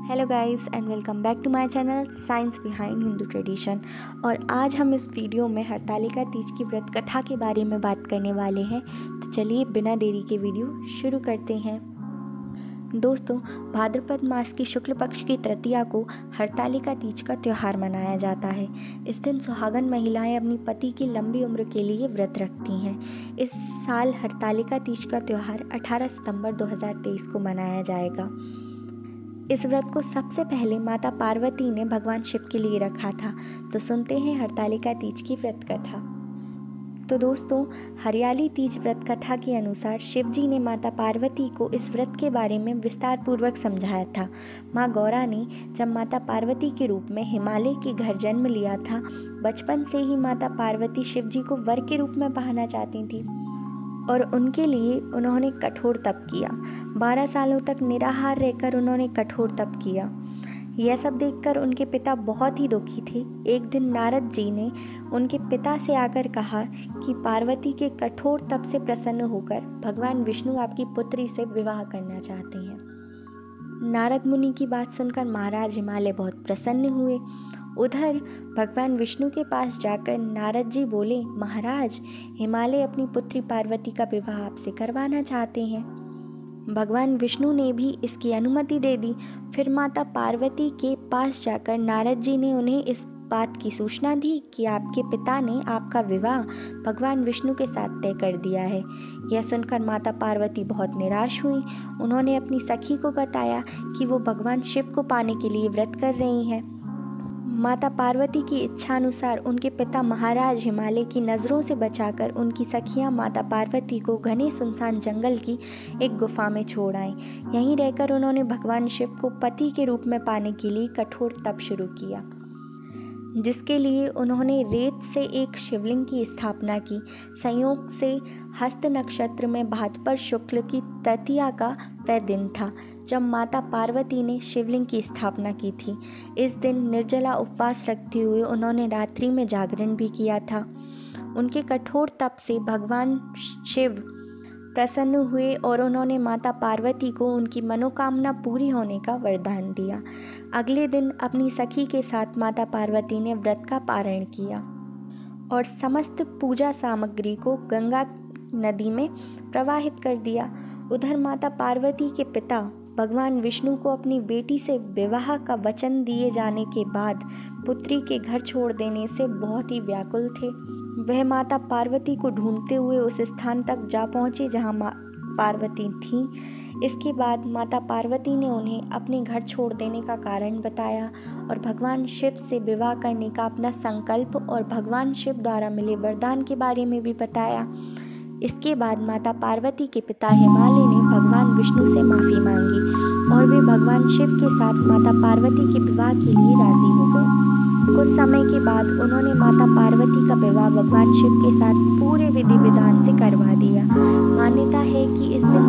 Hello guys and welcome back to my channel science behind Hindu tradition. और आज हम इस वीडियो में हरतालिका तीज की व्रत कथा के बारे में बात करने वाले हैं। तो चलिए बिना देरी के वीडियो शुरू करते हैं। दोस्तों, भाद्रपद मास की शुक्ल पक्ष की तृतीया को हरतालिका तीज का त्यौहार मनाया जाता है। इस दिन सुहागन महिलाएं अपनी पति की लंबी उम्र के लिए व्रत रखती हैं। इस साल हरतालिका तीज का त्यौहार 18 सितंबर 2023 को मनाया जाएगा। इस व्रत को सबसे पहले माता पार्वती ने भगवान शिव के लिए रखा था। तो सुनते हैं हरतालिका तीज की व्रत कथा। तो दोस्तों, हरियाली तीज व्रत कथा के अनुसार शिव जी ने माता पार्वती को इस व्रत के बारे में विस्तार पूर्वक समझाया था। माँ गौरा ने जब माता पार्वती के रूप में हिमालय के घर जन्म लिया था, बचपन से ही माता पार्वती शिव जी को वर के रूप में पाना चाहती थी और उनके लिए उन्होंने कठोर तप किया। 12 सालों तक निराहार रहकर उन्होंने कठोर तप किया। यह सब देखकर उनके पिता बहुत ही दुखी थे। एक दिन नारद जी ने उनके पिता से आकर कहा कि पार्वती के कठोर तप से प्रसन्न होकर भगवान विष्णु आपकी पुत्री से विवाह करना चाहते हैं। नारद मुनि की बात सुनकर महाराज हिमालय बहुत प्रसन्न हुए। उधर भगवान विष्णु के पास जाकर नारद जी बोले, महाराज, हिमालय अपनी पुत्री पार्वती का विवाह आपसे करवाना चाहते हैं। भगवान विष्णु ने भी इसकी अनुमति दे दी। फिर माता पार्वती के पास जाकर नारद जी ने उन्हें इस बात की सूचना दी कि आपके पिता ने आपका विवाह भगवान विष्णु के साथ तय कर दिया है। यह सुनकर माता पार्वती बहुत निराश हुई। उन्होंने अपनी सखी को बताया कि वो भगवान शिव को पाने के लिए व्रत कर रही हैं। माता पार्वती की इच्छा अनुसार उनके पिता महाराज हिमालय की नज़रों से बचाकर उनकी सखियां माता पार्वती को घने सुनसान जंगल की एक गुफा में छोड़ आईं। यहीं रहकर उन्होंने भगवान शिव को पति के रूप में पाने के लिए कठोर तप शुरू किया, जिसके लिए उन्होंने रेत से एक शिवलिंग की स्थापना की। संयोग से हस्त नक्षत्र में भाद्रपद शुक्ल की तृतीया का वह दिन था जब माता पार्वती ने शिवलिंग की स्थापना की थी। इस दिन निर्जला उपवास रखते हुए उन्होंने रात्रि में जागरण भी किया था। उनके कठोर तप से भगवान शिव प्रसन्न हुए और उन्होंने माता पार्वती को उनकी मनोकामना पूरी होने का वरदान दिया। अगले दिन अपनी सखी के साथ माता पार्वती ने व्रत का पारण किया और समस्त पूजा सामग्री को गंगा नदी में प्रवाहित कर दिया। उधर माता पार्वती के पिता भगवान विष्णु को अपनी बेटी से विवाह का वचन दिए जाने के बाद पुत्री के घर छोड़ देने से बहुत ही व्याकुल थे। वह माता पार्वती को ढूंढते हुए उस स्थान तक जा पहुंचे जहां पार्वती थीं। इसके बाद माता पार्वती ने उन्हें अपने घर छोड़ देने का कारण बताया और भगवान शिव से विवाह करने का अपना संकल्प और भगवान शिव द्वारा मिले वरदान के बारे में भी बताया। इसके बाद माता पार्वती के पिता हिमालय ने भगवान विष्णु से माफ़ी मांगी और वे भगवान शिव के साथ माता पार्वती के विवाह के लिए राजी हो गए। कुछ समय के बाद उन्होंने माता पार्वती का विवाह भगवान शिव के साथ पूरे विधि विधान से करवा दिया। मान्यता है कि इस दिन